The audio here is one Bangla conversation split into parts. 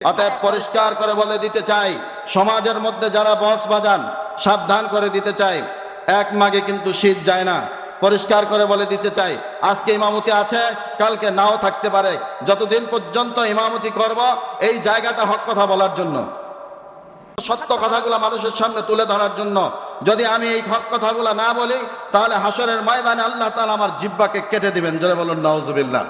অতএব পরিষ্কার করে বলে দিতে চাই, সমাজের মধ্যে যারা বক্স বাজান সাবধান করে দিতে চাই, এক মাগে কিন্তু শীত যায় না। পরিষ্কার করে বলে দিতে চাই, আজকে ইমামতি আছে, কালকে নাও থাকতে পারে। যতদিন পর্যন্ত ইমামতি করব এই জায়গাটা হক কথা বলার জন্য, সত্য কথাগুলো মানুষের সামনে তুলে ধরার জন্য। যদি আমি এই হক কথাগুলো না বলি, তাহলে হাসরের ময়দানে আল্লাহ তাআলা আমার জিহ্বাকে কেটে দিবেন। জোরে বলুন নাউজুবিল্লাহ।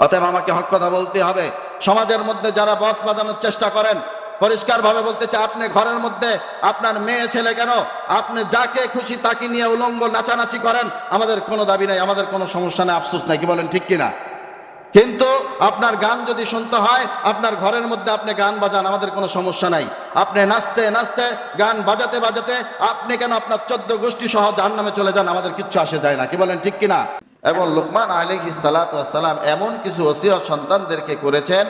অতএব আমাকে হক কথা বলতে হবে। সমাজের মধ্যে যারা বক্স বাজানোর চেষ্টা করেন, পরিষ্কারভাবে বলতে চাই, আপনি ঘরের মধ্যে আপনার মেয়ে ছেলে কেন, আপনি যাকে খুশি তাকে নিয়ে উলঙ্গ নাচানাচি করেন, আমাদের কোনো দাবি নাই, আমাদের কোনো সমস্যা নেই, আফসোস নাই। কি বলেন, ঠিক কিনা? কিন্তু আপনার গান যদি শুনতে হয়, আপনার ঘরের মধ্যে আপনি গান বাজান, আমাদের কোনো সমস্যা নাই। আপনি নাচতে নাচতে গান বাজাতে বাজাতে আপনি কেন আপনার 14 গোষ্ঠী সহ জাহান্নামে চলে যান, আমাদের কিচ্ছু আসে যায় না। কি বলেন, ঠিক কিনা? এবং লুকমান আলাইহিস সালাতু ওয়াস সালাম এমন কিছু ওসিয়ত সন্তানদেরকে করেছেন,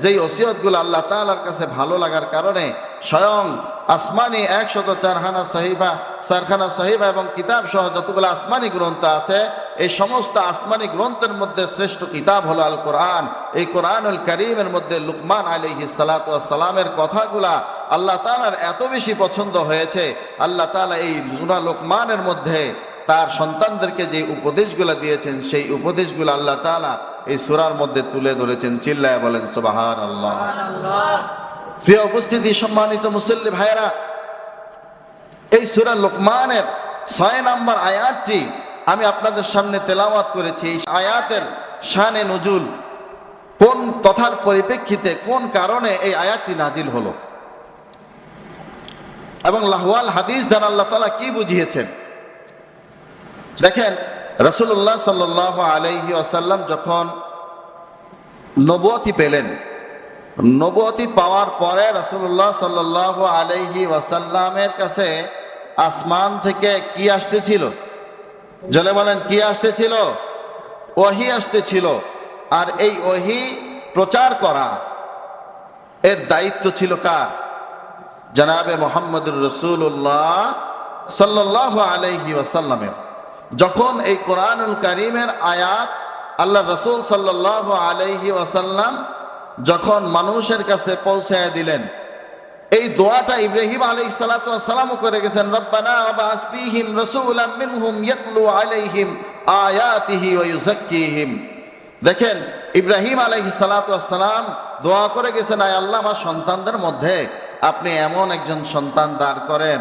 যেই ওসিয়তগুলো আল্লাহ তাআলার কাছে ভালো লাগার কারণে স্বয়ং আসমানি 104খানা সহিফা এবং কিতাব সহ যতগুলো আসমানি গ্রন্থ আছে, এই সমস্ত আসমানি গ্রন্থের মধ্যে শ্রেষ্ঠ কিতাব হলো আল কোরআন। এই কোরআনুল কারীমের মধ্যে লুকমান আলাইহিস সালাতু ওয়াস সালামের কথাগুলা আল্লাহ তাআলার এত বেশি পছন্দ হয়েছে, আল্লাহ তাআলা এই সূরা লুকমানের মধ্যে তার সন্তানদেরকে যে উপদেশগুলো দিয়েছেন, সেই উপদেশগুলো আল্লাহ তাআলা এই সূরার মধ্যে তুলে ধরেছেন। চিল্লায়া বলেন সুবহানাল্লাহ। প্রিয় উপস্থিতি, সম্মানিত মুসল্লি ভাইয়েরা, এই সূরা লুকমানের 6 নম্বর আয়াতটি আমি আপনাদের সামনে তেলাওয়াত করেছি। এই আয়াতের শানে নুজুল কোন তথার পরিপ্রেক্ষিতে, কোন কারণে এই আয়াতটি নাজিল হলো, এবং লাহওয়াল হাদিস দ্বারা আল্লাহ তাআলা কি বুঝিয়েছেন। দেখেন, রাসূলুল্লাহ সাল্লাল্লাহু আলাইহি ওয়াসাল্লাম যখন নবুয়তি পেলেন, নবুয়তি পাওয়ার পরে রাসূলুল্লাহ সাল্লাল্লাহু আলাইহি ওয়াসাল্লামের কাছে আসমান থেকে কি আসতেছিল? জলে বলেন, কি আসতেছিল? ওহী আসতেছিল। আর এই ওহী প্রচার করা এর দায়িত্ব ছিল কার? জনাবে মুহাম্মদুর রাসূলুল্লাহ সাল্লাল্লাহু আলাইহি ওয়াসাল্লামের। যখন এই কোরআনুল কারীমের আয়াত আল্লাহ রাসূল সাল্লাল্লাহু আলাইহি ওয়াসাল্লাম যখন মানুষের কাছে পৌঁছায় দিলেন, এই দোয়াটা ইব্রাহিম আলাইহিস সালাতু ওয়াস সালামও করে গেছেন, রব্বানা ওয়াবাস ফীহিম রাসূলাম মিনহুম ইয়াতলু আলাইহিম আয়াতিহি ওয়া ইউযাক্কিহিম। দেখেন, ইব্রাহিম আলাইহিস সালাতু ওয়াস সালাম দোয়া করে গেছেন, আয় আল্লাহ, আমার সন্তানদের মধ্যে আপনি এমন একজন সন্তান দান করেন,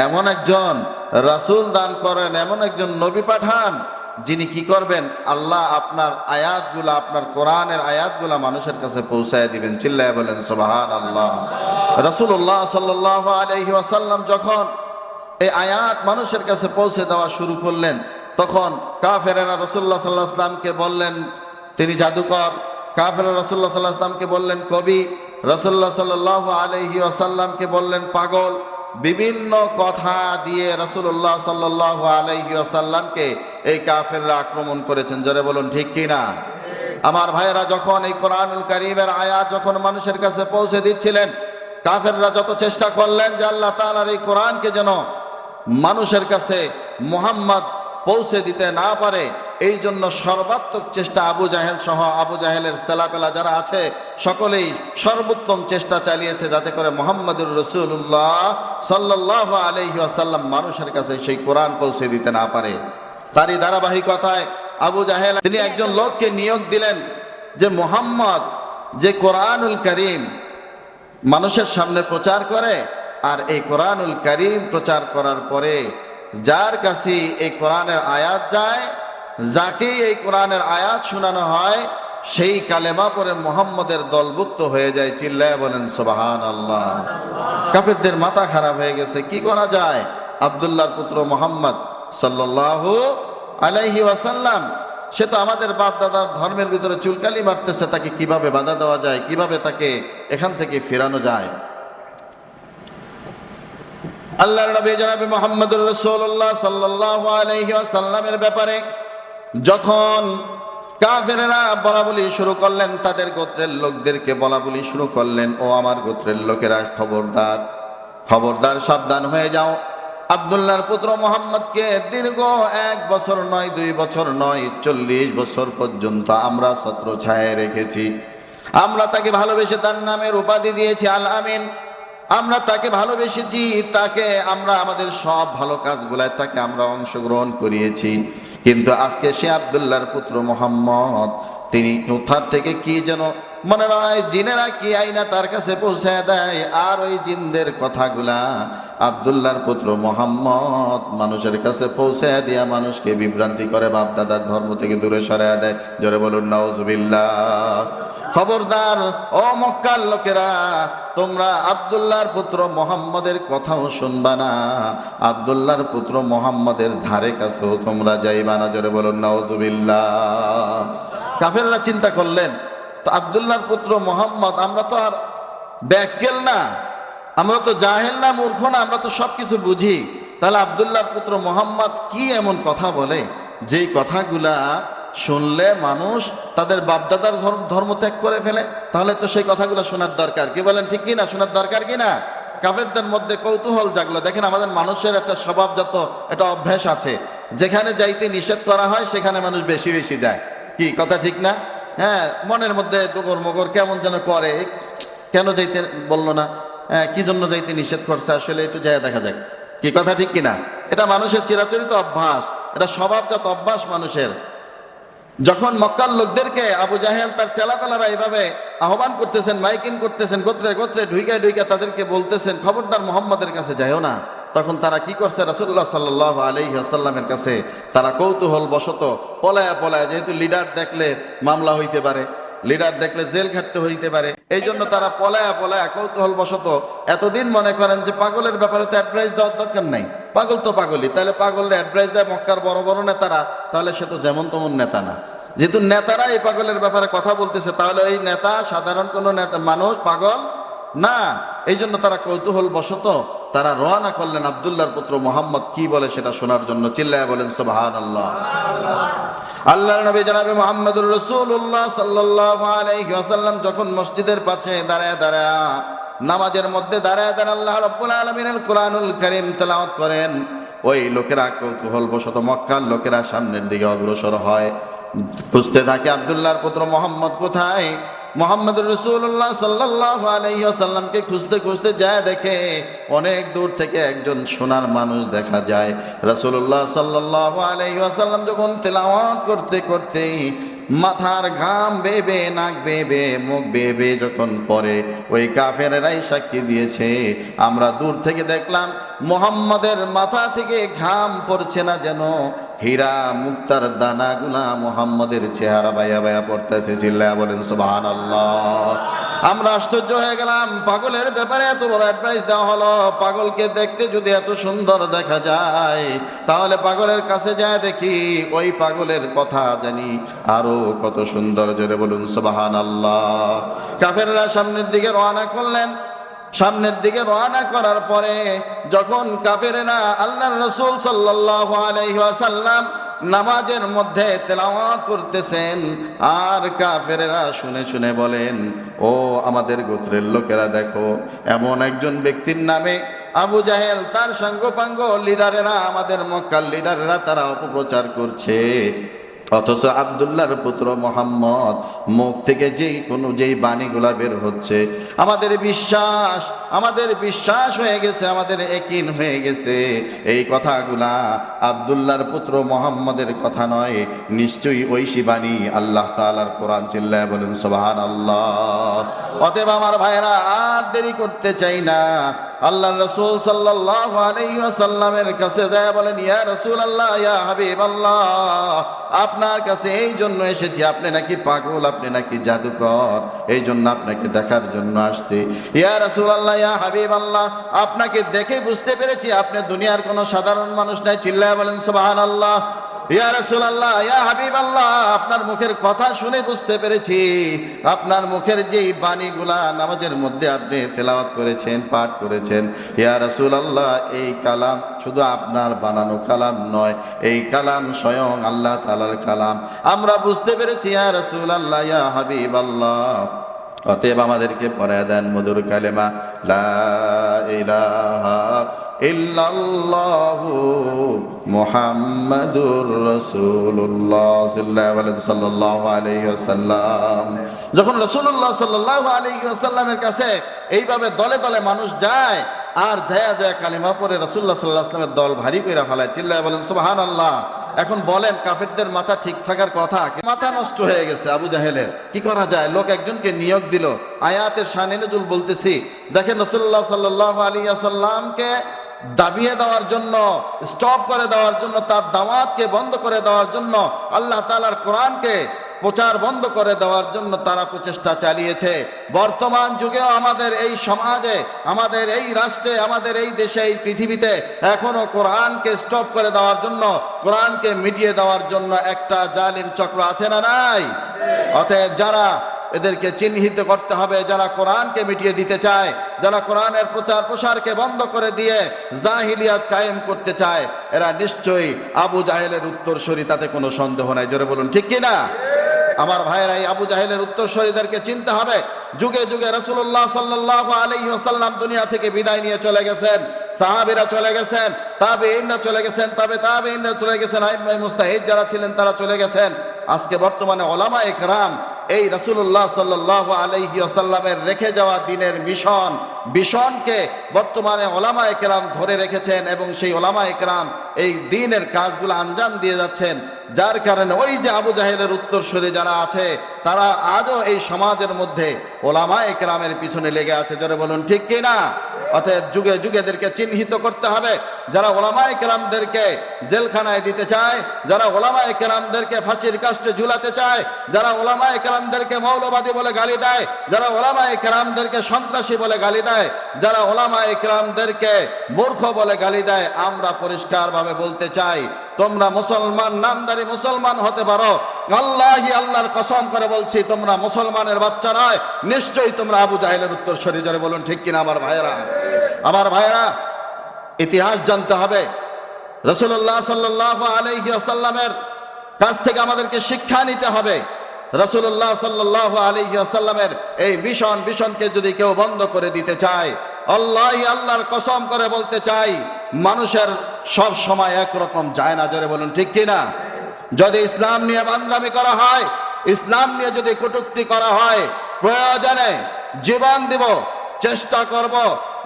এমন একজন রাসূল দান করেন, এমন একজন নবী পাঠান, যিনি কি করবেন? আল্লাহ আপনার আয়াতগুলা, আপনার কোরআনের আয়াতগুলা মানুষের কাছে পৌঁছায় দিবেন। চিল্লায় বলেন সুবহানাল্লাহ। রাসূলুল্লাহ সাল্লাল্লাহু আলাইহি ওয়াসাল্লাম যখন এই আয়াত মানুষের কাছে পৌঁছে দেওয়া শুরু করলেন, তখন কাফেরেরা রাসূলুল্লাহ সাল্লাল্লাহু আলাইহি ওয়াসাল্লামকে বললেন তিনি জাদুকর, কাফেররা রাসূলুল্লাহ সাল্লাল্লাহু আলাইহি ওয়াসাল্লামকে বললেন কবি, রাসূলুল্লাহ সাল্লাল্লাহু আলাইহি ওয়াসাল্লামকে বললেন পাগল। বিভিন্ন কথা দিয়ে রাসূলুল্লাহ সাল্লাল্লাহু আলাইহি ওয়াসাল্লামকে এই কাফেররা আক্রমণ করেছেন। জোরে বলুন, ঠিক কিনা? আমার ভাইয়েরা, যখন এই কোরআনুল কারীমের আয়াত যখন মানুষের কাছে পৌঁছে দিচ্ছিলেন, কাফেররা যত চেষ্টা করলেন যে আল্লাহ তাআলার এই কোরআনকে যেন মানুষের কাছে মুহাম্মদ পৌঁছে দিতে না পারে, এই জন্য সর্বাত্মক চেষ্টা আবু জাহেল সহ আবু জাহেলের ছেলাপেলা যারা আছে সকলেই সর্বোত্তম চেষ্টা চালিয়েছে, যাতে করে মুহাম্মদুর রাসূলুল্লাহ সাল্লাল্লাহু আলাইহি ওয়াসাল্লাম মানুষের কাছে সেই কোরআন পৌঁছে দিতে না পারে। তারই ধারাবাহিকতায় আবু জাহেল তিনি একজন লোককে নিয়োগ দিলেন যে মুহাম্মদ যে কোরআনুল কারীম মানুষের সামনে প্রচার করে, আর এই কোরআনুল কারীম প্রচার করার পরে যার কাছে এই কোরআনের আয়াত যায়, যাকে এই কোরআনের আয়াত শোনানো হয়, সেই কালেমা পরে মুহাম্মদের দলভুক্ত হয়ে যায়। চিল্লায় বলেন সুবহানাল্লাহ। কাফেরদের মাথা খারাপ হয়ে গেছে, কি করা যায়? আব্দুল্লাহর পুত্র মুহাম্মদ সাল্লাল্লাহু আলাইহি ওয়াসাল্লাম, সে তো আমাদের বাপ দাদার ধর্মের ভিতরে চুলকালি মারতেছে, তাকে কিভাবে বাধা দেওয়া যায়, কিভাবে তাকে এখান থেকে ফেরানো যায়? আল্লাহর নবী জনাবে মুহাম্মদুর রাসূলুল্লাহ সাল্লাল্লাহু আলাইহি ওয়াসাল্লামের ব্যাপারে যখন কাফেররা বলাবলি শুরু করলেন, তাদের গোত্রের লোকদেরকে বলাবলি শুরু করলেন, ও আমার গোত্রের লোকেরা, খবরদার, খবরদার, সাবধান হয়ে যাও। আব্দুল্লাহর পুত্র মুহাম্মদকে দীর্ঘ 1 বছর নয়, 2 বছর নয়, 40 বছর পর্যন্ত আমরা ছত্রছায়ায় রেখেছি। আমরা তাকে ভালোবেসে তার নামের উপাধি দিয়েছি আল আমিন। আমরা তাকে ভালোবেসেছি, তাকে আমরা আমাদের সব ভালো কাজগুলায় তাকে আমরা অংশগ্রহণ করিয়েছি। কিন্তু আজকে সে আব্দুল্লাহর পুত্র মোহাম্মদ, তিনি কোথা থেকে কি যেন মনে হয় জিনেরা কি আইনা তার কাছে পৌঁছায় দেয়, আর ওই জিনদের কথাগুলা আব্দুল্লাহর পুত্র মোহাম্মদ মানুষের কাছে পৌঁছায় দিয়া মানুষকে বিভ্রান্তি করে, বাপদাদার ধর্ম থেকে দূরে সরাইয়া দেয়। জোরে বলুন নাউজুবিল্লাহ। খবরদার ও মক্কার লোকেরা, তোমরা আব্দুল্লাহর পুত্র মোহাম্মদের কথাও শুনবা না, আব্দুল্লাহর পুত্র মোহাম্মদের ধারে কাছেও তোমরা যাইবা না। জোরে বলুন নাউজুবিল্লাহ। কাফেররা চিন্তা করলেন, তো আব্দুল্লাহর পুত্র মোহাম্মদ, আমরা তো আর ব্যাক্কেল না, আমরা তো জাহেল না, মূর্খ না, আমরা তো সব কিছু বুঝি। তাহলে আব্দুল্লাহর পুত্র মোহাম্মদ কি এমন কথা বলে যেই কথাগুলা শুনলে মানুষ তাদের বাপদাদার ধর্ম ত্যাগ করে ফেলে? তাহলে তো সেই কথাগুলো শোনার দরকার। কি বলেন, ঠিক কিনা? শোনার দরকার কিনা? কাফেরদের মধ্যে কৌতূহল জাগলো। দেখেন, আমাদের মানুষের একটা স্বভাবজাত একটা অভ্যাস আছে, যেখানে যাইতে নিষেধ করা হয় সেখানে মানুষ বেশি বেশি যায়। কি কথা ঠিক না? হ্যাঁ, মনের মধ্যে দুগর মগর কেমন যেন করে, কেন যাইতে বললো না, হ্যাঁ কি জন্য যাইতে নিষেধ করছে, আসলে একটু যায় দেখা যাক। কি কথা ঠিক কিনা? এটা মানুষের চিরাচরিত অভ্যাস, এটা স্বভাবজাত অভ্যাস মানুষের। যখন মক্কার লোকদেরকে আবু জাহেল তার চেলাপালারা এইভাবে আহ্বান করতেছেন, মাইকিং করতেছেন, গোত্রে গোত্রে ঢুইকা ঢুইকা তাদেরকে বলতেছেন খবরদার মোহাম্মদের কাছে যাইও না, তখন তারা কি করছে, রাসূলুল্লাহ সাল্লাল্লাহু আলাইহি ওয়াসাল্লামের কাছে তারা কৌতূহল বশত পলায়া পলায়া, যেহেতু লিডার দেখলে মামলা হইতে পারে, লিডার দেখলে জেল খাটতে হইতে পারে, এই জন্য তারা পলায়া পলায়া কৌতূহল বশত এতদিন মনে করেন যে পাগলের ব্যাপারে তো অ্যাডভাইস দেওয়ার দরকার নাই, পাগল তো পাগলই, তাহলে পাগলের অ্যাডভাইস দেয় মক্কার বড় বড় নেতারা, তাহলে সে তো যেমন তেমন নেতা না। যেহেতু নেতারা এই পাগলের ব্যাপারে কথা বলতেছে, তাহলে এই নেতা সাধারণ কোনো নেতা মানুষ পাগল না। এই জন্য তারা কৌতূহল বশত তারা রওনা করলেন আব্দুল্লাহর পুত্র মোহাম্মদ কি বলে সেটা শোনার জন্য। চিল্লায়া বলেন সুবহানাল্লাহ। আল্লাহর নবী জনাবে মুহাম্মদুর রাসূলুল্লাহ সাল্লাল্লাহু আলাইহি ওয়াসাল্লাম যখন মসজিদের পাশে দাঁড়ায় দাঁড়ায় নামাজের মধ্যে দাঁড়ায় দাঁড়ায় আল্লাহ রাব্বুল আলামিনের কোরআনুল কারীম তেলাওয়াত করেন, ওই লোকেরা কৌতূহল বশত মক্কার লোকেরা সামনের দিকে অগ্রসর হয়, খুঁজতে থাকে আব্দুল্লাহর পুত্র মোহাম্মদ কোথায়। মুহাম্মদুর রাসূলুল্লাহ সাল্লাল্লাহু আলাইহি ওয়াসাল্লামকে খুঁজতে খুঁজতে যায়, দেখে অনেক দূর থেকে একজন সোনার মানুষ দেখা যায়। রাসূলুল্লাহ সাল্লাল্লাহু আলাইহি ওয়াসাল্লাম যখন তেলাওয়াত করতে করতে মাথার ঘাম বেবে, নাক বেবে, মুখ বেবে যখন পড়ে, ওই কাফেরেরাই সাক্ষী দিয়েছে, আমরা দূর থেকে দেখলাম মুহাম্মদের মাথা থেকে ঘাম পড়ছে না, যেন হীরা মুক্তার দানাগুলা মুহাম্মদের চেহারা বাইয়া বাইয়া পড়তেছে। চিল্লায়া বলেন সুবহানাল্লাহ। আমরা আশ্চর্য হয়ে গেলাম, পাগলের ব্যাপারে এত বড় অ্যাডভাইস দেওয়া হলো, পাগলকে দেখতে যদি এত সুন্দর দেখা যায়, তাহলে পাগলের কাছে যায় দেখি ওই পাগলের কথা জানি আরো কত সুন্দর। জোরে বলুন সুবহানাল্লাহ। কাফেররা সামনের দিকে রওনা করলেন। সামনের দিকে রওনা করার পরে যখন কাফেরেরা আল্লাহর রাসূল সাল্লাল্লাহু আলাইহি ওয়াসাল্লাম নামাজের মধ্যে তেলাওয়াত করতেছেন, আর কাফেরেরা শুনে শুনে বলেন, ও আমাদের গোত্রের লোকেরা, দেখো এমন একজন ব্যক্তির নামে আবু জাহেল, তার সাঙ্গপাঙ্গ লিডারেরা, আমাদের মক্কার লিডারেরা তারা অপপ্রচার করছে, অথচ আব্দুল্লাহর পুত্র মোহাম্মদ মুখ থেকে যেই বাণীগুলা বের হচ্ছে, আমাদের বিশ্বাস হয়ে গেছে, আমাদের ইয়াকিন হয়ে গেছে এই কথাগুলা আব্দুল্লাহর পুত্র মোহাম্মদের কথা নয়, নিশ্চয়ই ঐশী বাণী আল্লাহ তাআলার কোরআন। চিল্লায়া বলেন সুবহানাল্লাহ। অতএব আমার ভাইরা, আর দেরি করতে চাই না, আল্লাহর রাসূল সাল্লাল্লাহু আলাইহি ওয়াসাল্লামের কাছে যায় বলেন, ইয়া রাসূলুল্লাহ, ইয়া হাবিবাল্লাহ, আপনার কাছে এই জন্য এসেছি, আপনি নাকি পাগল, আপনি নাকি জাদুকর, এই জন্য আপনাকে দেখার জন্য আসছি। ইয়া রাসূলুল্লাহ, ইয়া হাবিবাল্লাহ, আপনাকে দেখে বুঝতে পেরেছি আপনি দুনিয়ার কোনো সাধারণ মানুষ নাই। চিল্লায়া বলেন সুবহানাল্লাহ। ইয়া রাসূলুল্লাহ, ইয়া হাবিবাল্লাহ, আপনার মুখের কথা শুনে বুঝতে পেরেছি, আপনার মুখের যেই বাণীগুলা নামাজের মধ্যে আপনি তেলাওয়াত করেছেন, পাঠ করেছেন, ইয়া রাসূলুল্লাহ, এই কালাম শুধু আপনার বানানো কালাম নয়, এই কালাম স্বয়ং আল্লাহ তাআলার কালাম, আমরা বুঝতে পেরেছি। ইয়া রাসূলুল্লাহ, ইয়া হাবিবাল্লাহ, অতএব আমাদেরকে পড়ায়া দেন মধুর কালেমা লা ইলাহা ইল্লাল্লাহু মুহাম্মাদুর রাসূলুল্লাহ সাল্লাল্লাহু আলাইহি ওয়াসাল্লাম। যখন রাসূলুল্লাহ সাল্লাল্লাহু আলাইহি ওয়াসাল্লামের কাছে এইভাবে দলে দলে মানুষ যায় আর যায় কালিমা পড়ে রাসূলুল্লাহ সাল্লাল্লাহু আলাইহি ওয়াসাল্লামের দল ভারী কইরা ফেলায়, চিল্লায় বলেন সুবহানাল্লাহ। এখন বলেন কাফেরদের মাথা ঠিক থাকার কথা, মাথা নষ্ট হয়ে গেছে আবু জাহেলের। কি করা যায়? লোক একজনকে নিয়োগ দিল। আয়াতের শানে নজুল বলতেছি, দেখেন রাসূলুল্লাহ সাল্লাল্লাহু আলাইহি ওয়াসাল্লামকে দাবিয়ে দেওয়ার জন্য, স্টপ করে দেওয়ার জন্য, তার দাওয়াতকে বন্ধ করে দেওয়ার জন্য, আল্লাহ তাআলার কোরআনকে প্রচার বন্ধ করে দেওয়ার জন্য তারা প্রচেষ্টা চালিয়েছে। বর্তমান যুগেও আমাদের এই সমাজে, আমাদের এই রাষ্ট্রে, আমাদের এই দেশে, এই পৃথিবীতে এখনো কোরআনকে স্টপ করে দেওয়ার জন্য, কোরআনকে মিটিয়ে দেওয়ার জন্য একটা জালিম চক্র আছে না নাই? অতএব যারা এদেরকে চিহ্নিত করতে হবে, যারা কোরআনকে মিটিয়ে দিতে চায়, যারা কোরআনের প্রচার প্রসারকে বন্ধ করে দিয়ে জাহিলিয়াত কায়েম করতে চায়, এরা নিশ্চয়ই আবু জাহেলের উত্তরসূরি, তাতে কোনো সন্দেহ নাই। জোরে বলুন ঠিক কিনা? আমার ভাইয়েরা, এই আবু জাহেলের উত্তরসূরিদেরকে চিনতে হবে। যুগে যুগে রাসূলুল্লাহ সাল্লাল্লাহু আলাইহি ওয়াসাল্লাম দুনিয়া থেকে বিদায় নিয়ে চলে গেছেন, সাহাবীরা চলে গেছেন, তাবেঈনরা চলে গেছেন, তাবেঈনরা চলে গেছেন, আইম্মায়ে মুজতাহিদ যারা ছিলেন তারা চলে গেছেন। আজকে বর্তমানে উলামায়ে কেরাম এই রাসূলুল্লাহ সাল্লাল্লাহু আলাইহি ওয়াসাল্লামের রেখে যাওয়া দ্বীনের মিশনকে বর্তমানে উলামায়ে কেরাম ধরে রেখেছেন এবং সেই উলামায়ে কেরাম এই দ্বীনের কাজগুলো আঞ্জাম দিয়ে যাচ্ছেন। যার কারণে ওই যে আবু জাহেলের উত্তরসূরি যারা আছে তারা আজও এই সমাজের মধ্যে উলামায়ে কেরামের পিছনে লেগে আছে। জোরে বলুন ঠিক কিনা? অতএব যুগে যুগে এদেরকে চিহ্নিত করতে হবে। যারা উলামায়ে কেরামদেরকে জেলখানায় দিতে চায়, যারা উলামায়ে কেরামদেরকে ফাঁসির কাস্টে ঝুলাতে চায়, যারা উলামায়ে কেরামদেরকে মৌলবাদী বলে গালি দেয়, যারা উলামায়ে কেরামদেরকে সন্ত্রাসী বলে গালি দেয়, যারা উলামায়ে কেরামদেরকে মূর্খ বলে গালি দেয়, আমরা পরিষ্কারভাবে বলতে চাই, তোমরা মুসলমান, নামদারি মুসলমান হতে পারো, আল্লাহি আল্লাহর কসম করে বলছি তোমরা মুসলমানের বাচ্চা নয়, নিশ্চয়ই তোমরা আবু জাহেলের উত্তরসূরি। জোরে বলুন ঠিক কিনা? আমার ভাইয়েরা, ইতিহাস জানতে হবে। রাসূলুল্লাহ সাল্লাল্লাহু আলাইহি ওয়াসাল্লামের কাছ থেকে আমাদেরকে শিক্ষা নিতে হবে। রাসূলুল্লাহ সাল্লাল্লাহু আলাইহি ওয়াসাল্লামের এই মিশনকে যদি কেউ বন্ধ করে দিতে চায়, আল্লাহি আল্লাহর কসম করে বলতে চাই, মানুষের সব সময় একরকম যায় না। জোরে বলুন ঠিক কিনা? যদি ইসলাম নিয়ে বান্দ্রামি করা হয়, ইসলাম নিয়ে যদি কটূক্তি করা হয়, প্রয়োজনে জীবন দিব, চেষ্টা করব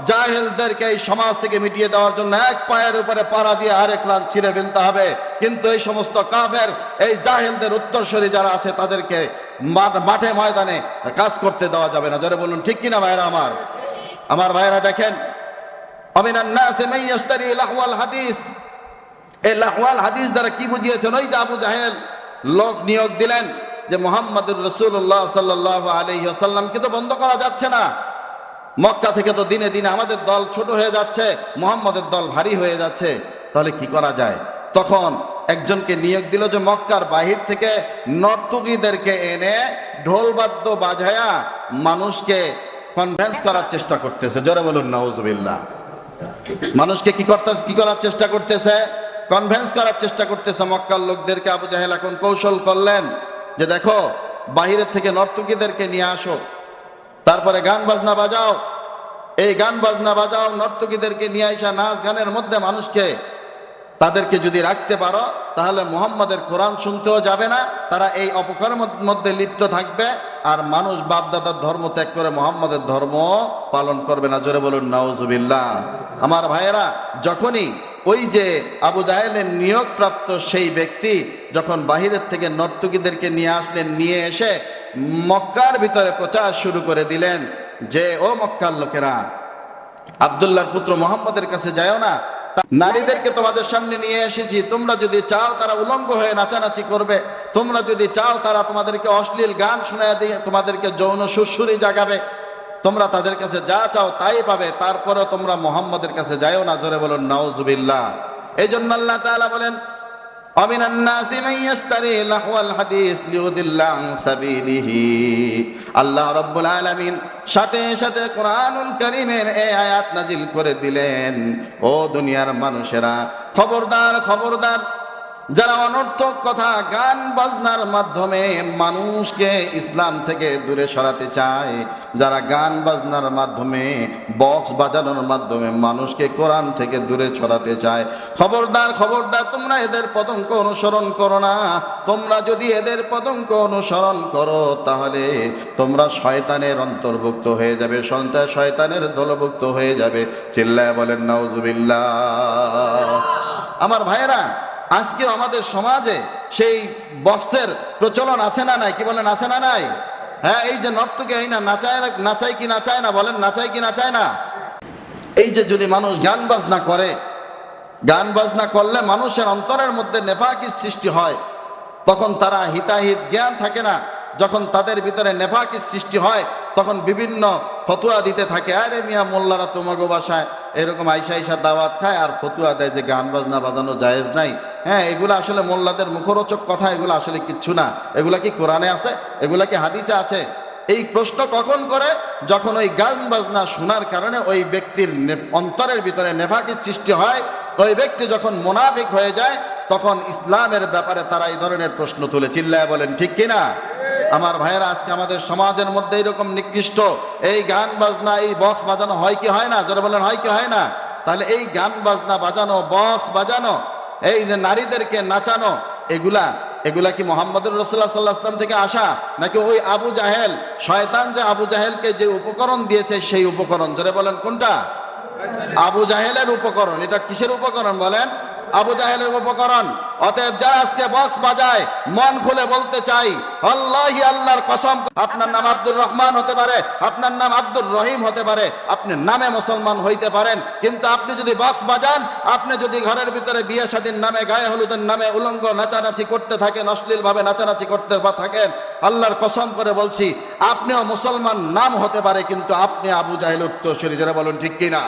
জাহেলদেরকে এই সমাজ থেকে মিটিয়ে দেওয়ার জন্য। এক পায়ের উপরে পাড়া দিয়ে আরেক রান ছিঁড়ে ফেলতে হবে, কিন্তু এই সমস্ত কাফের, এই জাহেলদের উত্তরসূরি যারা আছে তাদেরকে মাঠে ময়দানে কাজ করতে দেওয়া যাবে না। জোরে বলুন ঠিক কিনা ভাইরা? আমার ভাইরা দেখেন, আমিনান নাসি মান ইশতারি লাহওয়াল হাদিস, এই লাহওয়াল হাদিস দ্বারা কি বুঝিয়েছেন? ওই যে আবু জাহেল লোক নিয়োগ দিলেন যে মুহাম্মদুর রাসূলুল্লাহ সাল্লাল্লাহু আলাইহি ওয়াসাল্লামকে তো বন্ধ করা যাচ্ছে না, মক্কা থেকে তো দিনে দিনে আমাদের দল ছোট হয়ে যাচ্ছে, মুহাম্মদের দল ভারী হয়ে যাচ্ছে, তাহলে কি করা যায়? তখন একজনকে নিয়োগ দিল যে মক্কার বাহির থেকে নর্তকীদেরকে এনে ঢোলবাদ্য বাজায়া মানুষকে কনভিন্স করার চেষ্টা করতেছে। জোরে বলুন নাউজুবিল্লাহ। মানুষকে কি করার চেষ্টা করতেছে? কনভিন্স করার চেষ্টা করতেছে মক্কার লোকদেরকে। আবু জাহেল এখন কৌশল করলেন যে দেখো, বাহিরের থেকে নর্তকীদেরকে নিয়ে আসো, তারপরে গান বাজনা বাজাও, এই গান বাজনা বাজাও, নর্তকীদেরকে নিয়ে আসা নাচ গানের মধ্যে মানুষকে, তাদেরকে যদি রাখতে পারো তাহলে মুহাম্মাদের কোরআন শুনতেও যাবে না, তারা এই অপকর্মের মধ্যে লিপ্ত থাকবে, আর মানুষ বাপদাদার ধর্ম ত্যাগ করে মুহাম্মাদের ধর্ম পালন করবে না। জোরে বলুন নাউজুবিল্লাহ। আমার ভাইয়েরা, যখনই ওই যে আবু জাহেলের নিয়োগপ্রাপ্ত সেই ব্যক্তি যখন বাহিরের থেকে নর্তকীদেরকে নিয়ে আসলেন, নিয়ে এসে মক্কার ভিতরে প্রচার শুরু করে দিলেন যে ও মক্কার লোকেরা, আব্দুল্লাহর পুত্র মুহাম্মদের কাছে যাও না, নারীদেরকে তোমাদের সামনে নিয়ে এসেছি, তোমরা যদি চাও তারা উলঙ্গ হয়ে নাচানাচি করবে, তোমরা যদি চাও তারা তোমাদেরকে অশ্লীল গান শোনায় দিয়ে তোমাদেরকে যৌন সুরসুরি জাগাবে, তোমরা তাদের কাছে যা চাও তাই পাবে, তারপরে তোমরা মুহাম্মদের কাছে যাও না। জোরে বলুন নাউজুবিল্লাহ। এই জন্য আল্লাহ তাআলা বলেন, আমিনান নাসি মান ইশতারি লাহওয়াল হাদিস লিউদিল্লা আন সাবিলিহি। আল্লাহ রাব্বুল আলামিন সাথে সাথে কোরআনুল কারীমের এই আয়াত নাজিল করে দিলেন, ও দুনিয়ার মানুষেরা, খবরদার খবরদার, যারা অনর্থক কথা গান বাজনার মাধ্যমে মানুষকে ইসলাম থেকে দূরে সরাতে চায়, যারা গান বাজনার মাধ্যমে বক্স বাজানোর মাধ্যমে মানুষকে কোরআন থেকে দূরে সরাতে চায়, খবরদার খবরদার, তোমরা এদের পতঙ্গ অনুসরণ করো না। তোমরা যদি এদের পতঙ্গ অনুসরণ করো তাহলে তোমরা শয়তানের অন্তর্ভুক্ত হয়ে যাবে, শয়তানের দলভুক্ত হয়ে যাবে। চিল্লায় বলেন নাউজুবিল্লাহ। আমার ভাইয়েরা, আজকেও আমাদের সমাজে সেই বক্সের প্রচলন আছে না নাই? কি বলেন, আছে না নাই? হ্যাঁ, এই যে নর্তকী এই না নাচায় কি নাচায় না? বলেন, নাচায় কি নাচায় না? এই যে যদি মানুষ গান বাজনা করে, গান বাজনা করলে মানুষের অন্তরের মধ্যে নেফাকির সৃষ্টি হয়, তখন তারা হিতাহিত জ্ঞান থাকে না। যখন তাদের ভিতরে নেফাকির সৃষ্টি হয় তখন বিভিন্ন ফতুয়া দিতে থাকে। আরে মিয়া, মোল্লারা তোমাগো বাসায় এরকম আইসা দাওয়াত খায় আর ফতুয়া দেয় যে গান বাজনা বাজানো জায়েজ নাই। হ্যাঁ, এগুলো আসলে মোল্লাদের মুখরোচক কথা, এগুলো আসলে কিচ্ছু না। এগুলা কি কোরআনে আছে? এগুলা কি হাদিসে আছে? এই প্রশ্ন কখন করে? যখন ওই গান বাজনা শোনার কারণে ওই ব্যক্তির অন্তরের ভিতরে নেফাকির সৃষ্টি হয়, ওই ব্যক্তি যখন মুনাফিক হয়ে যায় তখন ইসলামের ব্যাপারে তারা এই ধরনের প্রশ্ন তুলে। চিল্লায় বলেন ঠিক কিনা? আমার ভাইয়েরা, আজকে আমাদের সমাজের মধ্যে এরকম নিকৃষ্ট এই গান বাজনা, এই বক্স বাজানো হয় কি হয় না? যারা বলেন হয় কি হয় না? তাহলে এই গান বাজনা বাজানো, বক্স বাজানো, এই যে নারীদেরকে নাচানো, এগুলা কি মুহাম্মদুর রাসূলুল্লাহ সাল্লাল্লাহু আলাইহি ওয়াসাল্লাম থেকে আসা, নাকি ওই আবু জাহেল, শয়তান যে আবু জাহেলকে যে উপকরণ দিয়েছে সেই উপকরণ? যারা বলেন কোনটা? আবু জাহেলের উপকরণ। এটা কিসের উপকরণ বলেন? আবু জাহেলের উপকরণ। অতএব যারা আজকে বক্স বাজায়, মন খুলে বলতে চাই, আল্লাহি, আল্লাহর কসম, আপনার নাম আব্দুর রহমান হতে পারে, আপনার নাম আব্দুর রহিম হতে পারে, আপনি নামে মুসলমান হইতে পারেন, কিন্তু আপনি যদি বক্স বাজান, আপনি যদি ঘরের ভিতরে বিয়ে শাদীর নামে, গায়ে হলুদের নামে উলঙ্গ নাচানাচি করতে থাকেন, অশ্লীল ভাবে নাচানাচি করতে থাকেন, আল্লাহর কসম করে বলছি আপনিও মুসলমান নাম হতে পারে, কিন্তু আপনি আবু জাহেল উত্তরসূরি। যারা বলুন ঠিক কিনা?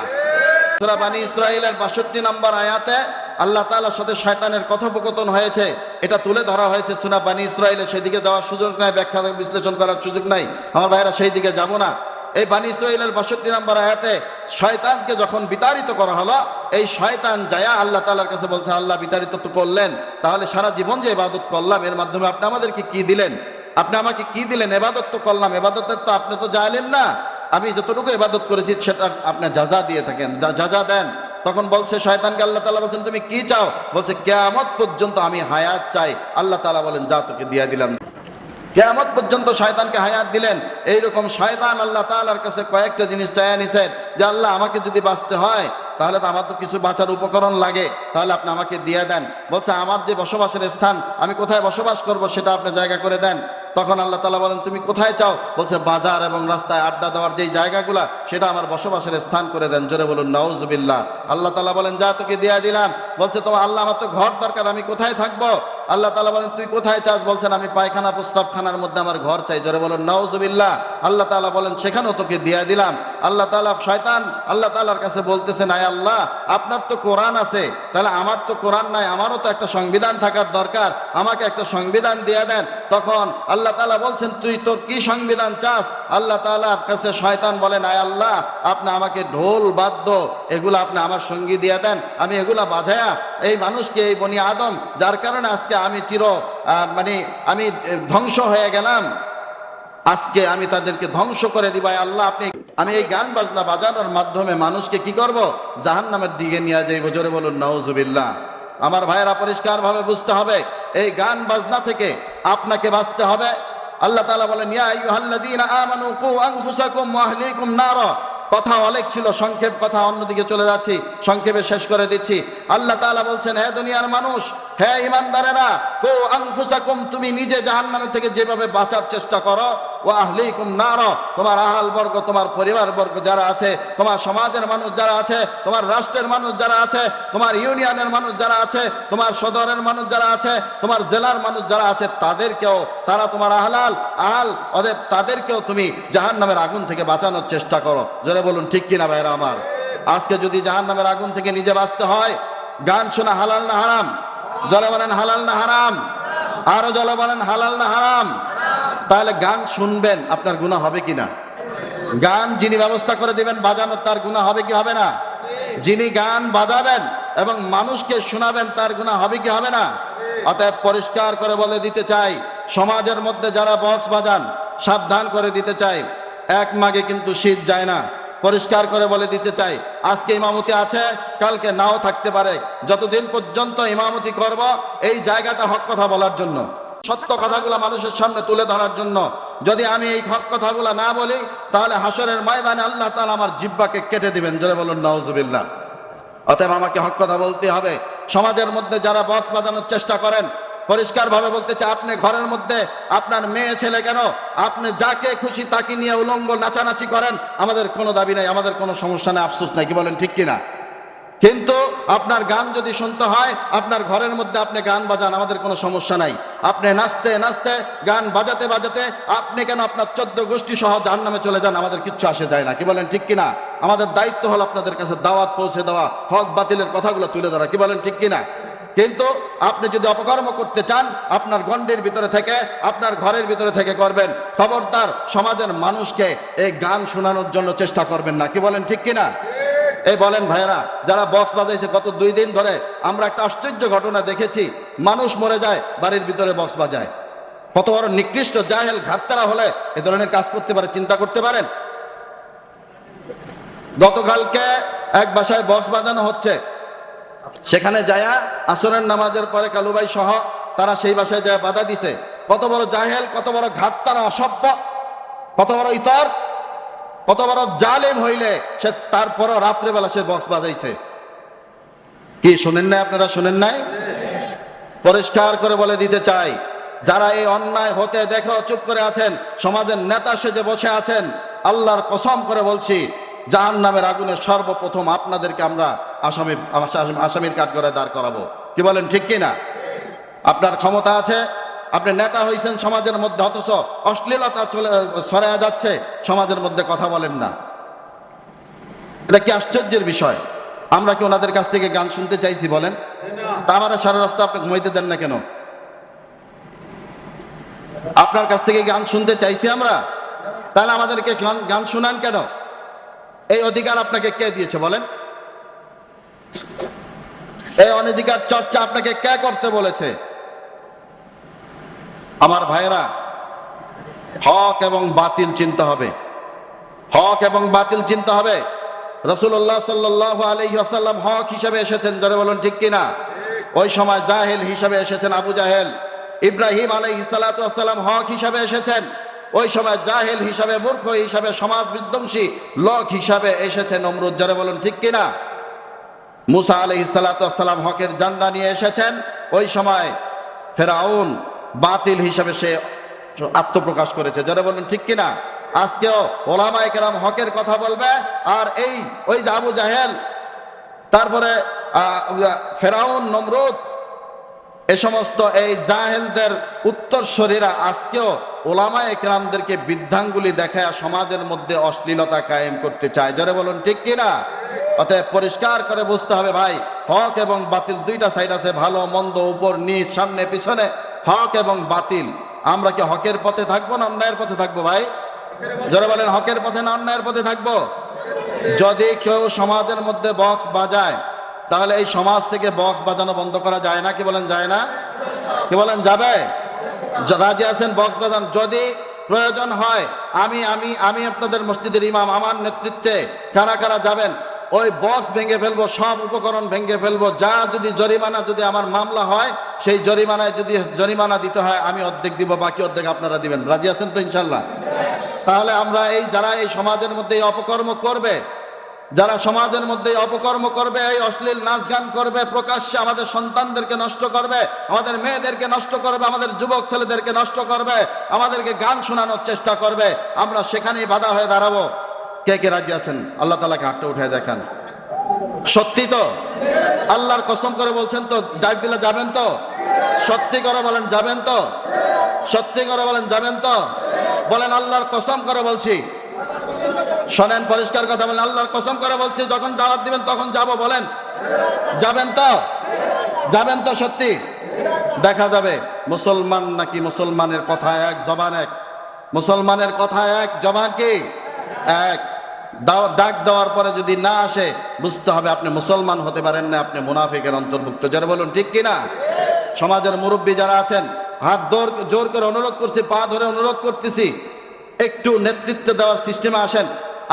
সূরা বনী ইসরাঈলের ৬২ নম্বর আয়াতে আল্লাহ তাআলার সাথে শয়তানের কথোপকথন হয়েছে, এটা তুলে ধরা হয়েছে সূরা বনী ইসরাঈলে। সেদিকে যাওয়ার সুযোগ নাই, ব্যাখ্যা বিশ্লেষণ করার সুযোগ নাই। আমার ভাইরা, সেই দিকে যাব না। এই বনী ইসরাঈলের ৬২ নম্বর আয়াতে শয়তানকে যখন বিতাড়িত করা হলো, এই শয়তান যায়া আল্লাহ তাআলার কাছে বলছে, আল্লাহ বিতাড়িত তো করলেন, তাহলে সারা জীবন যে ইবাদত করলাম এর মাধ্যমে আপনি আমাদেরকে কি দিলেন? আপনি আমাকে কি দিলেন? ইবাদত তো করলাম, ইবাদতের তো আপনি তো জানেন না। আমি যতটুকু ইবাদত করেছি সেটা আপনি যাজা দিয়ে থাকেন, যাজা দেন। তখন বলছে শয়তানকে আল্লাহ তাআলা বলছেন, তুমি কি চাও? বলছে, কিয়ামত পর্যন্ত আমি হায়াত চাই। আল্লাহ তাআলা বলেন, যা, তোকে দিয়ে দিলাম। কিয়ামত পর্যন্ত শয়তানকে হায়াত দিলেন। এইরকম শয়তান আল্লাহ তাআলার কাছে কয়েকটা জিনিস চাইয়া নিছেন যে, আল্লাহ, আমাকে যদি বাঁচতে হয় তাহলে তো আমার তো কিছু বাঁচার উপকরণ লাগে, তাহলে আপনি আমাকে দিয়ে দেন। বলছে, আমার যে বসবাসের স্থান, আমি কোথায় বসবাস করব সেটা আপনি জায়গা করে দেন। তখন আল্লাহ তাআলা বলেন, তুমি কোথায় চাও? বলছে, বাজার এবং রাস্তায় আড্ডা দেওয়ার যেই জায়গাগুলা, সেটা আমার বসবাসের স্থান করে দেন। জোরে বলুন নাউজুবিল্লাহ। আল্লাহ তাআলা বলেন, যা, তোকে দিয়ে দিলাম। বলছে, তো আল্লাহ, আমার তো ঘর দরকার, আমি কোথায় থাকবো? আল্লাহ তাআলা বলেন, তুই কোথায় চাস? বলছেন, আমি পায়খানা প্রস্রাবখানার মধ্যে আমার ঘর চাই। জোরে বলুন নাউজুবিল্লাহ। আল্লাহ তাআলা বলেন, সেখানেও তোকে দিয়ে দিলাম। আল্লাহ তাআলা, শয়তান আল্লাহ তাআলার কাছে বলতেছেন, আয় আল্লাহ, আপনার তো কোরআন আছে, তাহলে আমার তো কোরআন নাই, আমারও তো একটা সংবিধান থাকার দরকার, আমাকে একটা সংবিধান দিয়ে দেন। তখন আল্লাহ তাআলা বলছেন, তুই তোর কি সংবিধান চাস? আল্লাহ তাআলার কাছে শয়তান বলেন, আয় আল্লাহ, আপনি আমাকে ঢোল বাদ্য এগুলো আপনি আমার সঙ্গী দিয়ে দেন, আমি এগুলা বাজায়া এই মানুষকে, এই বনি আদম, যার কারণে আজকে আমি আমি ধ্বংস হয়ে গেলাম, আজকে আমি তাদেরকে ধ্বংস করে দিব। আল্লাহ, আমি এই গান বাজনা বাজানোর মাধ্যমে মানুষকে কি করব? জাহান্নামের দিকে নিয়ে যাইব। জোরে বলুন নাউজুবিল্লাহ। আমার ভাইয়েরা, পরিষ্কারভাবে বুঝতে হবে, এই গান বাজনা থেকে আপনাকে বাঁচতে হবে। আল্লাহ তাআলা বলেন, ইয়া আইয়ুহাল্লাযীনা আমানু কু আনফুসাকুম ওয়া আহলিকুম নারা। কথা অনেক ছিল, সংক্ষেপ কথা, অন্যদিকে চলে যাচ্ছি, সংক্ষেপে শেষ করে দিচ্ছি। আল্লাহ তাআলা বলছেন, হে দুনিয়ার মানুষ, হে ইমানদারেরা, কু আনফুসাকুম, তুমি নিজে জাহান্নাম থেকে যেভাবে বাঁচার চেষ্টা করো, ওয়া আহলিকুম নারা, তোমার আহাল বর্গ, তোমার পরিবার বর্গ যারা আছে, তোমার সমাজের মানুষ যারা আছে, তোমার রাষ্ট্রের মানুষ যারা আছে, তোমার ইউনিয়নের মানুষ যারা আছে, তোমার সদরের মানুষ যারা আছে, তোমার জেলার মানুষ যারা আছে, তাদেরকেও, তারা তোমার আহাল, অতএব তাদেরকেও তুমি জাহান্নামের আগুন থেকে বাঁচানোর চেষ্টা করো। জোরে বলুন ঠিক কিনা ভাইরা আমার? আজকে যদি জাহান্নামের আগুন থেকে নিজে বাঁচতে হয়, গান শোনা হালাল না হারাম? জলে বলেন হালাল না হারাম? আরো জলে বলেন হালাল না হারাম? তাহলে গান শুনবেন, আপনার গুনাহ হবে কিনা? গান যিনি ব্যবস্থা করে দিবেন বাজানোর, তার গুনাহ হবে কি হবে না? যিনি গান বাজাবেন এবং মানুষকে শোনাবেন, তার গুনাহ হবে কি হবে না? অতএব পরিষ্কার করে বলে দিতে চাই, সমাজের মধ্যে যারা বক্স বাজান সাবধান করে দিতে চাই, এক মাঘে কিন্তু শীত যায় না। পরিষ্কার করে বলে দিতে চাই, আজকে ইমামতি আছে, কালকে নাও থাকতে পারে। যতদিন পর্যন্ত ইমামতি করব, এই জায়গাটা হক কথা বলার জন্য, সত্য কথাগুলো মানুষের সামনে তুলে ধরার জন্য। যদি আমি এই হক কথাগুলো না বলি, তাহলে হাসরের ময়দানে আল্লাহ তাআলা আমার জিহ্বাকে কেটে দিবেন। জোরে বলুন নাউজুবিল্লাহ। অতএব আমাকে হক কথা বলতে হবে। সমাজের মধ্যে যারা বক্স বাজানোর চেষ্টা করেন, পরিষ্কারভাবে বলতে চাই, আপনি ঘরের মধ্যে আপনার মেয়ে ছেলে কেন, আপনি যাকে খুশি তাকে নিয়ে উলঙ্গ নাচানাচি করেন, আমাদের কোনো দাবি নাই, আমাদের কোনো সমস্যা নেই, আফসোস নাই। কি বলেন, ঠিক কিনা? কিন্তু আপনার গান যদি শুনতে হয়, আপনার ঘরের মধ্যে আপনি গান বাজান, আমাদের কোনো সমস্যা নাই। আপনি নাচতে নাচতে, গান বাজাতে বাজাতে আপনি কেন আপনার 14 গোষ্ঠী সহ জাহান্নামে চলে যান, আমাদের কিচ্ছু আসে যায় না। কি বলেন, ঠিক কিনা? আমাদের দায়িত্ব হলো আপনাদের কাছে দাওয়াত পৌঁছে দেওয়া, হক বাতিলের কথাগুলো তুলে ধরা। কি বলেন, ঠিক কিনা? কিন্তু আপনি যদি অপকর্ম করতে চান, আপনার গণ্ডির ভিতরে থেকে, আপনার ঘরের ভিতরে থেকে করবেন। খবরদার সমাজের মানুষকে এই গান শোনানোর জন্য চেষ্টা করবেন না। কি বলেন, ঠিক কিনা? এই বলেন ভাইয়েরা, যারা বক্স বাজাইছে গত 2 দিন ধরে, আমরা একটা আশ্চর্য ঘটনা দেখেছি। মানুষ মরে যায়, বাড়ির ভিতরে বক্স বাজায়। কত বড় নিকৃষ্ট জাহেল ঘাটতারা হলে এ ধরনের কাজ করতে পারে, চিন্তা করতে পারেন? গতকালকে এক বাসায় বক্স বাজানো হচ্ছে, সেখানে যায়া আসরের নামাজের পরে কালুবাই সহ তারা সেই বাসায় যায় বাধা দিছে। কত বড় জাহেল, কত বড় ঘাটতারা, অসভ্য, কত বড় ইতর, কত বড় জালেম হইলে সে তারপরও রাত্রেবেলা সে বক্স বাজাইছে। কি শোনেন নাই? আপনারা শোনেন নাই? পরিষ্কার করে বলে দিতে চাই, যারা এই অন্যায় হতে দেখো চুপ করে আছেন, সমাজের নেতা সেজে বসে আছেন, আল্লাহর কসম করে বলছি, জাহান্নামের আগুনে সর্বপ্রথম আপনাদেরকে আমরা আসামির কাঠগড়ায় দাঁড় করাবো। কি বলেন, ঠিক কিনা? আপনার ক্ষমতা আছে, আপনি নেতা হয়েছেন সমাজের মধ্যে, অথচ অশ্লীলতা ছড়ায়া যাচ্ছে, সমাজের মধ্যে কথা বলেন না। এটা কি আশ্চর্যের বিষয়? আমরা কি ওনাদের কাছ থেকে গান শুনতে চাইছি বলেন? তা আমার সারা রাস্তা আপনি ঘুমাইতে দেন না কেন? আপনার কাছ থেকে গান শুনতে চাইছি আমরা, তাহলে আমাদেরকে গান শোনান কেন? এই অধিকার আপনাকে কে দিয়েছে বলেন? এই অনধিকার চর্চা আপনাকে কে করতে বলেছে? আমার ভাইয়েরা, হক এবং বাতিল চিনতে হবে, হক এবং বাতিল চিনতে হবে। রাসূলুল্লাহ সাল্লাল্লাহু আলাইহি ওয়াসাল্লাম হক হিসেবে এসেছেন, জোরে বলুন ঠিক কিনা? ওই সময় জাহেল হিসেবে এসেছেন আবু জাহেল। ইব্রাহিম আলাইহিস সালাতু ওয়াস সালাম হক হিসেবে এসেছেন, ওই সময় জাহেল হিসাবে, মূর্খ হিসাবে, সমাজ বিধ্বংসী লোক হিসাবে এসেছেন নমরুদ, জোরে বলুন ঠিক কিনা? মুসা আলাইহিস সালাতু ওয়াস সালাম হকের ঝান্ডা নিয়ে এসেছেন, ওই সময় ফেরাউন বাতিল হিসাবে সে আত্মপ্রকাশ করেছে, জোরে বলুন ঠিক কিনা? আজকেও ওলামায়ে কেরাম হকের কথা বলবে, আর ওই আবু জাহেল, তারপরে ফেরাউন, নমরুদ, এ সমস্ত এই জাহেলদের উত্তরসূরিরা আজকেও ওলামায়ে কেরামদেরকে বৃদ্ধাঙ্গুলি দেখায় সমাজের মধ্যে অশ্লীলতা কায়েম করতে চায়, জোরে বলুন ঠিক কিনা? অতএব পরিষ্কার করে বুঝতে হবে ভাই, হক এবং বাতিল দুইটা সাইড আছে, ভালো মন্দ, উপর নিচ, সামনে পিছনে, হক এবং বাতিল। আমরা কি হকের পথে থাকবো না অন্যায়ের পথে থাকবো ভাই? জোরে বলেন, হকের পথে না অন্যায়ের পথে থাকবো? যদি কেউ সমাজের মধ্যে বক্স বাজায়, তাহলে এই সমাজ থেকে বক্স বাজানো বন্ধ করা যায় না? কি বলেন, যায় না? কি বলেন, যাবে? রাজি আছেন বক্স বাজান? যদি প্রয়োজন হয়, আমি আপনাদের মসজিদের ইমাম, আমার নেতৃত্বে কারা কারা যাবেন, ওই বক্স ভেঙে ফেলবো, সব উপকরণ ভেঙে ফেলবো। যা যদি জরিমানা, যদি আমার মামলা হয়, সেই জরিমানায় যদি জরিমানা দিতে হয়, আমি অর্ধেক দিব, বাকি অর্ধেক আপনারা দিবেন। রাজি আছেন তো ইনশাল্লাহ? তাহলে আমরা যারা এই সমাজের মধ্যে এই অপকর্ম করবে, যারা সমাজের মধ্যে অপকর্ম করবে, এই অশ্লীল নাচ গান করবে, প্রকাশ্যে আমাদের সন্তানদেরকে নষ্ট করবে, আমাদের মেয়েদেরকে নষ্ট করবে, আমাদের যুবক ছেলেদেরকে নষ্ট করবে, আমাদেরকে গান শোনানোর চেষ্টা করবে, আমরা সেখানেই বাধা হয়ে দাঁড়াবো। কে কে রাজি আছেন? আল্লাহ তাআলাকে হাতটা উঠে দেখান। সত্যি তো? আল্লাহর কসম করে বলছেন তো? ডাক দিলে যাবেন তো? সত্যি করে বলেন, যাবেন তো? সত্যি করে বলেন, যাবেন তো? বলেন আল্লাহর কসম করে বলছি। শোনেন, পরিষ্কার কথা বলেন, আল্লাহর কসম করে বলছি, যখন দাওয়াত দিবেন তখন যাব, বলেন যাবেন তো? যাবেন তো? সত্যি? দেখা যাবে মুসলমান নাকি মুসলমানের কথা এক, জবান এক। মুসলমানের কথা এক, জবান কি এক। ডাক দেওয়ার পরে যদি না আসে, বুঝতে হবে আপনি মুসলমান হতে পারেন না, আপনি মুনাফিকের অন্তর্ভুক্ত, যারা বলুন ঠিক কিনা? সমাজের মুরব্বী যারা আছেন, হাত জোর করে অনুরোধ করছি, পা ধরে অনুরোধ করতেছি, একটু নেতৃত্ব দেওয়ার সিস্টেমে আসেন।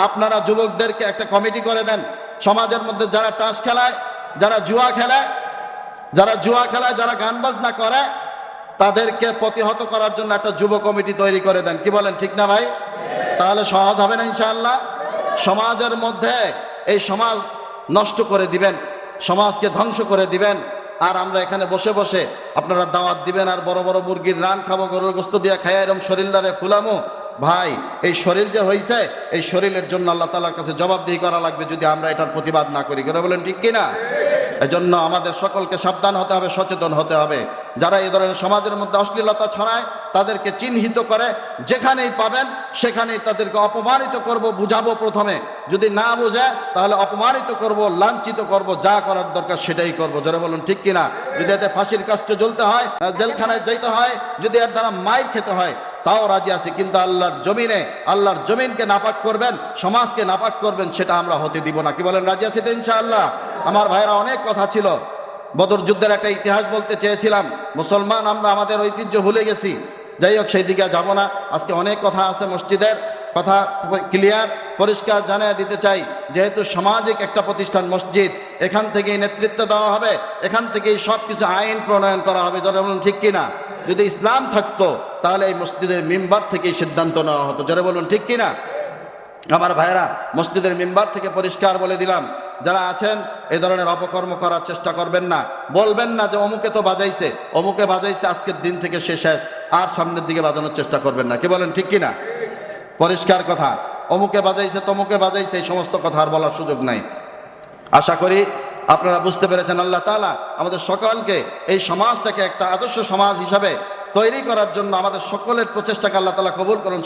আপনারা যুবকদেরকে একটা কমিটি করে দেন। সমাজের মধ্যে যারা টাস খেলায়, যারা জুয়া খেলায়, যারা গান বাজনা করে, তাদেরকে প্রতিহত করার জন্য একটা যুব কমিটি তৈরি করে দেন। কি বলেন, ঠিক না ভাই? তাহলে সহজ হবে না ইনশাআল্লাহ? সমাজের মধ্যে এই সমাজ নষ্ট করে দিবেন, সমাজকে ধ্বংস করে দিবেন, আর আমরা এখানে বসে বসে আপনারা দাওয়াত দিবেন আর বড় বড় মুরগির রান খাবো, গরুর গোস্ত দিয়ে খাইয়া এরম শরীরটারে ফুলামো। ভাই, এই শরীর যে হয়েছে, এই শরীরের জন্য আল্লাহ তাআলার কাছে জবাবদিহি করা লাগবে যদি আমরা এটার প্রতিবাদ না করি। করে বলেন ঠিক কিনা? এজন্য আমাদের সকলকে সাবধান হতে হবে, সচেতন হতে হবে। যারা এই ধরনের সমাজের মধ্যে অশ্লীলতা ছড়ায় তাদেরকে চিহ্নিত করে যেখানেই পাবেন সেখানেই তাদেরকে অপমানিত করব, বুঝাবো প্রথমে। যদি না বোঝে তাহলে অপমানিত করব, লাঞ্ছিত করব, যা করার দরকার সেটাই করব। যারা বলুন ঠিক কিনা? যদি এতে ফাঁসির কাস্টে জ্বলতে হয়, জেলখানায় যেতে হয়, যদি এর দ্বারা মাইর খেতে হয়, তাও রাজি আছি। কিন্তু আল্লাহর জমিনকে নাপাক করবেন, সমাজকে নাপাক করবেন, সেটা আমরা হতে দিব না। কি বলেন, রাজি আছি তো ইনশাআল্লাহ? আমার ভাইরা, অনেক কথা ছিল, বদর যুদ্ধের একটা ইতিহাস বলতে চেয়েছিলাম। মুসলমান আমরা আমাদের ঐতিহ্য ভুলে গেছি। যাই হোক, সেই দিকে যাব না। আজকে অনেক কথা আছে, মসজিদের কথা ক্লিয়ার পরিষ্কার জানিয়ে দিতে চাই। যেহেতু সামাজিক একটা প্রতিষ্ঠান মসজিদ, এখান থেকেই নেতৃত্ব দেওয়া হবে, এখান থেকেই সব কিছু আইন প্রণয়ন করা হবে। যারা বলুন ঠিক কিনা? যদি ইসলাম থাকতো তাহলে এই মসজিদের মিম্বার থেকেই সিদ্ধান্ত নেওয়া হতো। যারা বলুন ঠিক কিনা? আমার ভাইরা, মসজিদের মিম্বার থেকে পরিষ্কার বলে দিলাম, যারা আছেন এই ধরনের অপকর্ম করার চেষ্টা করবেন না। বলবেন না যে অমুকে তো বাজাইছে, অমুকে বাজাইছে, আজকের দিন থেকে শেষ, আর সামনের দিকে বাজানোর চেষ্টা করবেন না। কি বলেন, ঠিক কিনা? পরিষ্কার কথা, অমুকে বাজাইছে, তমুকে বাজাইছে, এই সমস্ত কথা আর বলার সুযোগ নাই। আশা করি আপনারা বুঝতে পেরেছেন। আল্লাহ তাআলা আমাদের সকলকে এই সমাজটাকে একটা আদর্শ সমাজ হিসাবে তৈরি করার জন্য আমাদের সকলের প্রচেষ্টাকে আল্লাহ তাআলা কবুল করুন।